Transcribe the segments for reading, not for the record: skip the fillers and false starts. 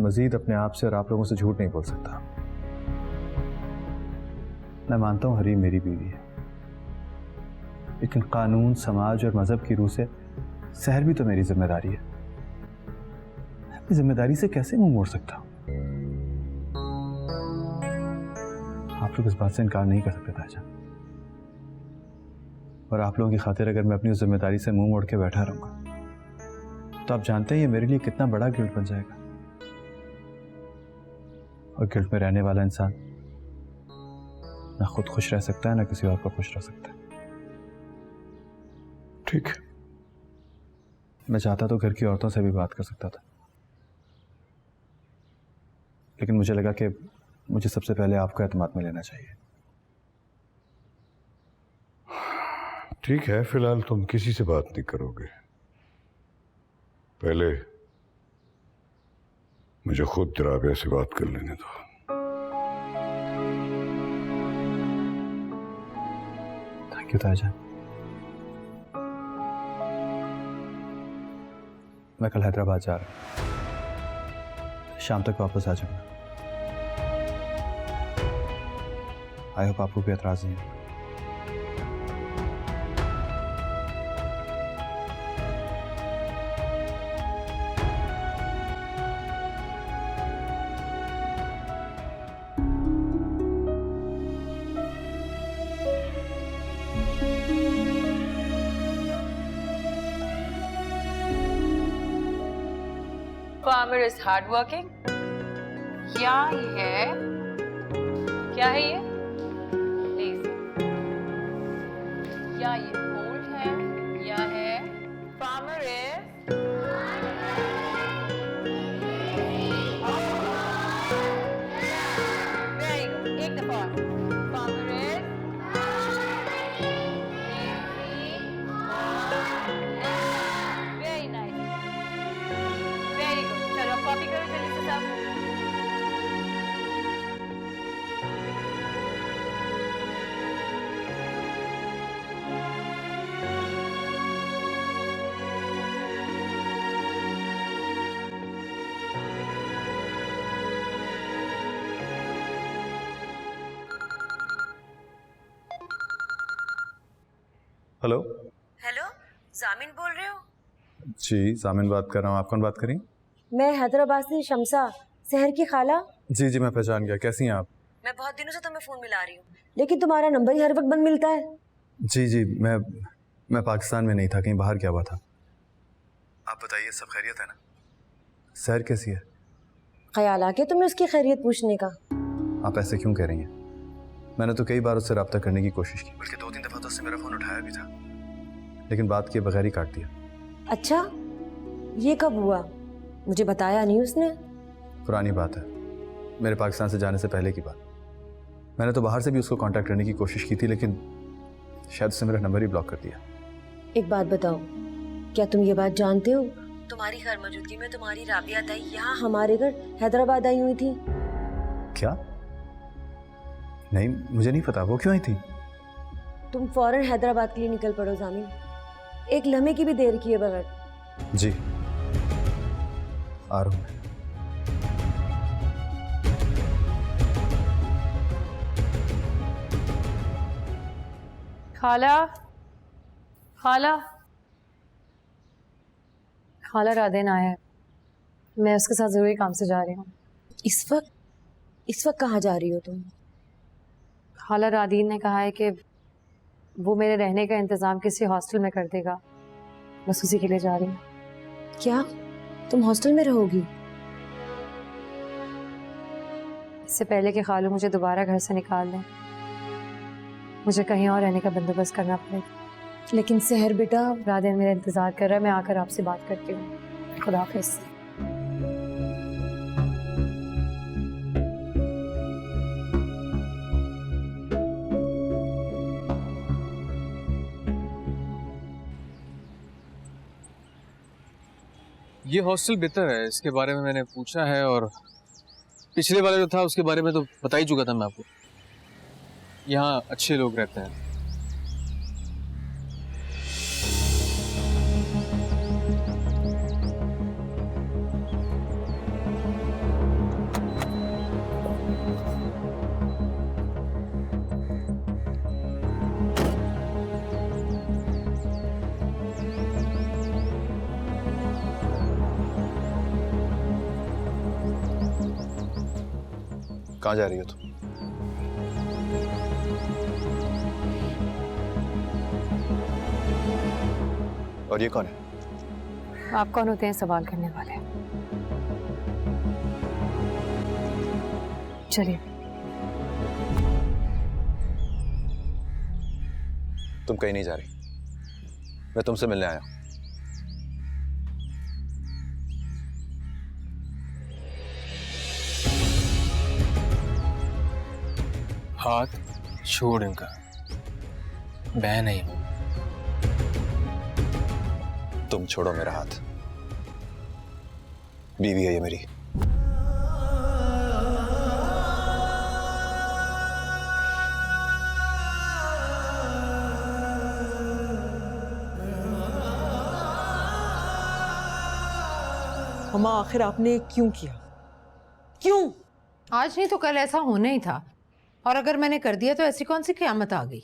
मजीद अपने आप से और आप लोगों से झूठ नहीं बोल सकता। मैं मानता हूं हरीम मेरी बीवी है, लेकिन कानून, समाज और मजहब की रूह से सहर भी तो मेरी जिम्मेदारी है। मैं अपनी जिम्मेदारी से कैसे मुंह मोड़ सकता हूं? आप लोग इस बात से इनकार नहीं कर सकते ताजा, और आप लोगों की खातिर अगर मैं अपनी उस जिम्मेदारी से मुंह मोड़ के बैठा रहूंगा तो आप जानते हैं ये मेरे लिए कितना बड़ा गिल्ट बन जाएगा। और गिल्ट में रहने वाला इंसान ना खुद खुश रह सकता है ना किसी और को खुश रह सकता है। ठीक है, मैं चाहता तो घर की औरतों से भी बात कर सकता था, लेकिन मुझे लगा कि मुझे सबसे पहले आपको एतमाद में लेना चाहिए। ठीक है, फिलहाल तुम किसी से बात नहीं करोगे। पहले मुझे खुद राबिया से बात कर लेने दो। थैंक यू ताजा। मैं कल हैदराबाद जा रहा हूँ, शाम तक वापस आ जाऊंगा। आई होप आपको कोई एतराज नहीं है। Farmer is hardworking. क्या है? क्या है ये? Lazy. क्या ये bold है? क्या है? Farmer is very good. एक दफा और. Farmer is very nice. Very good. चलो कॉपी करो जल्दी से सब. हेलो। हेलो, जामिन बोल रहे हो? जी जामिन बात कर रहा हूँ। आप कौन बात करें? मैं हैदराबाद से शमसा, शहर की खाला। जी जी मैं पहचान गया। कैसी हैं आप? मैं बहुत दिनों से तुम्हें फोन मिला रही हूँ, लेकिन तुम्हारा नंबर ही हर वक्त बंद मिलता है। जी जी मैं पाकिस्तान में नहीं था, कहीं बाहर गया हुआ था। आप बताइए सब खैरियत है ना? सहर कैसी है? ख्याल आ गया तुम्हें उसकी खैरियत पूछने का? आप ऐसे क्यों कह रही हैं? मैंने तो कई बार उससे रब्ता करने की कोशिश की, बल्कि 2-3 दफ़ा तो उससे मेरा फ़ोन उठाया भी था, लेकिन बात किए बगैर ही काट दिया। अच्छा, ये कब हुआ? मुझे बताया नहीं उसने। पुरानी बात है, मेरे पाकिस्तान से जाने से पहले की बात। मैंने तो बाहर से भी उसको कांटेक्ट करने की कोशिश की थी, लेकिन शायद उसने मेरा नंबर ही ब्लॉक कर दिया। एक बात बताओ, क्या तुम ये बात जानते हो तुम्हारी घर मौजूदगी में तुम्हारी राबिया ताई यहाँ हमारे घर हैदराबाद आई हुई थी? क्या? नहीं, मुझे नहीं पता। वो क्यों आई थी? तुम फौरन हैदराबाद के लिए निकल पड़ो जामिन, एक लम्हे की भी देर किए बगैर। जी आ रहा हूँ। खाला, खाला, खाला रादेन आया है। मैं उसके साथ जरूरी काम से जा रही हूँ। इस वक्त कहाँ जा रही हो तुम? खाला रादीन ने कहा है कि वो मेरे रहने का इंतजाम किसी हॉस्टल में कर देगा, बस उसी के लिए जा रही हूँ। क्या तुम हॉस्टल में रहोगी? इससे पहले कि खालू मुझे दोबारा घर से निकाल दें, मुझे कहीं और रहने का बंदोबस्त करना पड़ेगा। लेकिन सहर बेटा, रादेन मेरा इंतजार कर रहा है, मैं आकर आपसे बात करती हूँ। खुदा हाफिज़। ये हॉस्टल बेहतर है, इसके बारे में मैंने पूछा है, और पिछले वाला जो था उसके बारे में तो बता ही चुका था मैं आपको। यहाँ अच्छे लोग रहते हैं। कहाँ जा रही हो तुम? और ये कौन है? आप कौन होते हैं सवाल करने वाले? चलिए। तुम कहीं नहीं जा रही, मैं तुमसे मिलने आया हूं। हाथ छोड़ इनका, मैं नहीं हूं। तुम छोड़ो मेरा हाथ, बीवी है ये मेरी। मम्मा आखिर आपने क्यों किया? क्यों? आज नहीं तो कल ऐसा होना ही था, और अगर मैंने कर दिया तो ऐसी कौन सी क़यामत आ गई?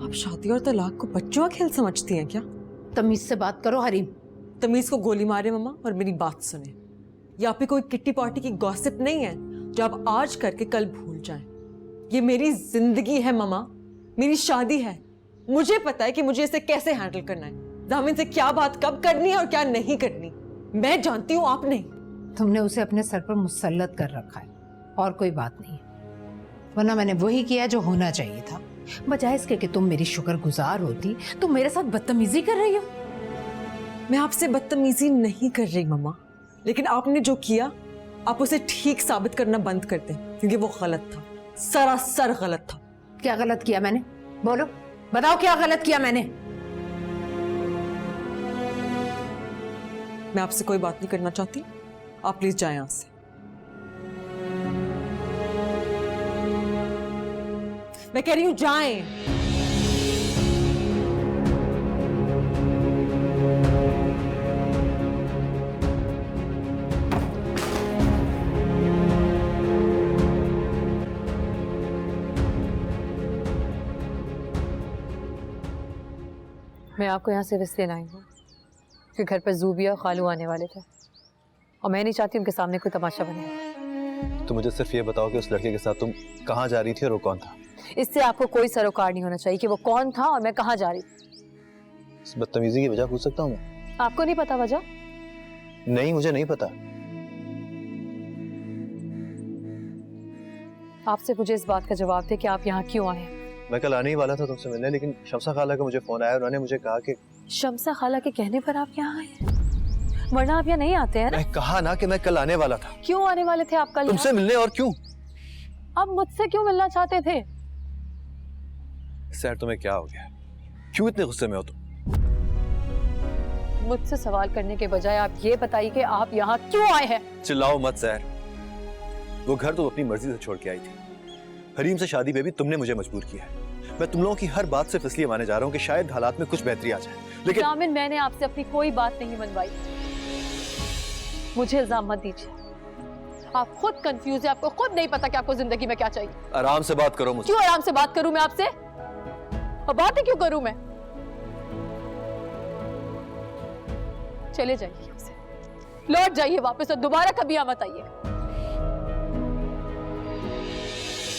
आप शादी और तलाक को बच्चों का खेल समझती हैं क्या? तमीज से बात करो हरीम। तमीज को गोली मारे मम्मा और मेरी बात सुने। यहाँ पे कोई किट्टी पार्टी की गॉसिप नहीं है जो आप आज करके कल भूल जाएं। ये मेरी जिंदगी है मम्मा, मेरी शादी है। मुझे पता है कि मुझे इसे कैसे हैंडल करना है, दामिन से क्या बात कब करनी है और क्या नहीं करनी। मैं जानती हूँ, आप नहीं। तुमने उसे अपने सर पर मुसल्लत कर रखा है और कोई बात नहीं है, वरना मैंने वही किया जो होना चाहिए था। बजाय इसके कि तुम मेरी शुक्रगुजार होती, तुम मेरे साथ बदतमीजी कर रही हो। मैं आपसे बदतमीजी नहीं कर रही मम्मा, लेकिन आपने जो किया आप उसे ठीक साबित करना बंद कर दें, क्योंकि वो गलत था, सरासर गलत था। क्या गलत किया मैंने? बोलो, बताओ क्या गलत किया मैंने? मैं आपसे कोई बात नहीं करना चाहती, आप प्लीज जाएं यहाँ से। मैं कह रही हूँ जाएं। मैं आपको यहाँ सिर्फ इसलिए लाई हूँ कि घर पर जूबिया और खालू आने वाले थे और मैं नहीं चाहती उनके सामने कोई तमाशा बने। तो मुझे सिर्फ ये बताओ कि उस लड़के के साथ तुम कहाँ जा रही थी और वो कौन था? इससे आपको कोई सरोकार नहीं होना चाहिए कि वो कौन था और मैं कहाँ जा रही थी। इस बदतमीजी की वजह पूछ सकता हूँ मैं? आपको नहीं पता वजह? नहीं, मुझे नहीं पता। आपसे मुझे इस बात का जवाब दे कि आप यहाँ क्यों आए हैं। मैं कल आने ही वाला था तुमसे मिलने, लेकिन शमसा खाला का मुझे फोन आया, उन्होंने मुझे कहा कि शमसा खाला के कहने पर आप यहाँ आए हैं, वरना आप यहाँ नहीं आते हैं ना? मैं कहा ना कि मैं कल आने वाला था। क्यों आने वाले थे आप कल तुमसे मिलने, और क्यों? आप मुझसे क्यों मिलना चाहते थे? सर तुम्हें क्या हो गया, क्यों इतने गुस्से में हो तुम? मुझसे सवाल करने के बजाय आप ये बताइए कि आप यहाँ क्यों आए हैं। चिल्लाओ मत सर, वो घर तो अपनी मर्जी से छोड़ के आई थी। हरीम से शादी पे भी तुमने मुझे मजबूर किया है। मैं तुम लोगों की हर बात से इसलिए माने जा रहा हूँ कि शायद हालात में कुछ बेहतरी आ जाए, लेकिन जामिन मैंने आपसे अपनी कोई बात नहीं मनवाई। मुझे इल्जाम मत दीजिए, आप खुद कंफ्यूज है, आपको खुद नहीं पता कि आपको जिंदगी में क्या चाहिए। आराम से बात करो मुझसे। क्यों आराम से बात करूं मैं आपसे, और बात ही क्यों करूं मैं? चले जाइए यहाँ से, लौट जाइए वापस और दोबारा कभी यहाँ मत आइए।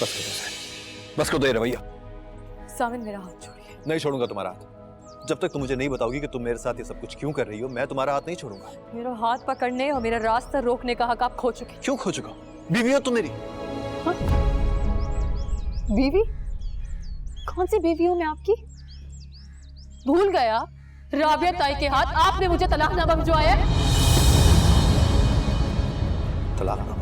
बस करो सर, बस करो, दे रवैया। सामिन मेरा हाथ छोड़िए। नहीं छोड़ूंगा तुम्हारा हाथ, जब तक तुम मुझे नहीं बताओगी कि तुम मेरे साथ ये सब कुछ क्यों कर रही हो, मैं तुम्हारा हाथ नहीं छोड़ूंगा। मेरा हाथ पकड़ने और मेरा रास्ता रोकने का हक आप खो चुके। क्यों खो चुका? बीवी हो तुम मेरी। हाँ? बीवी? कौन सी बीवी हूं मैं आपकी? भूल गया राबिया ताई के हाथ आपने मुझे तलाकनामा भिजवाया है। तलाकनामा?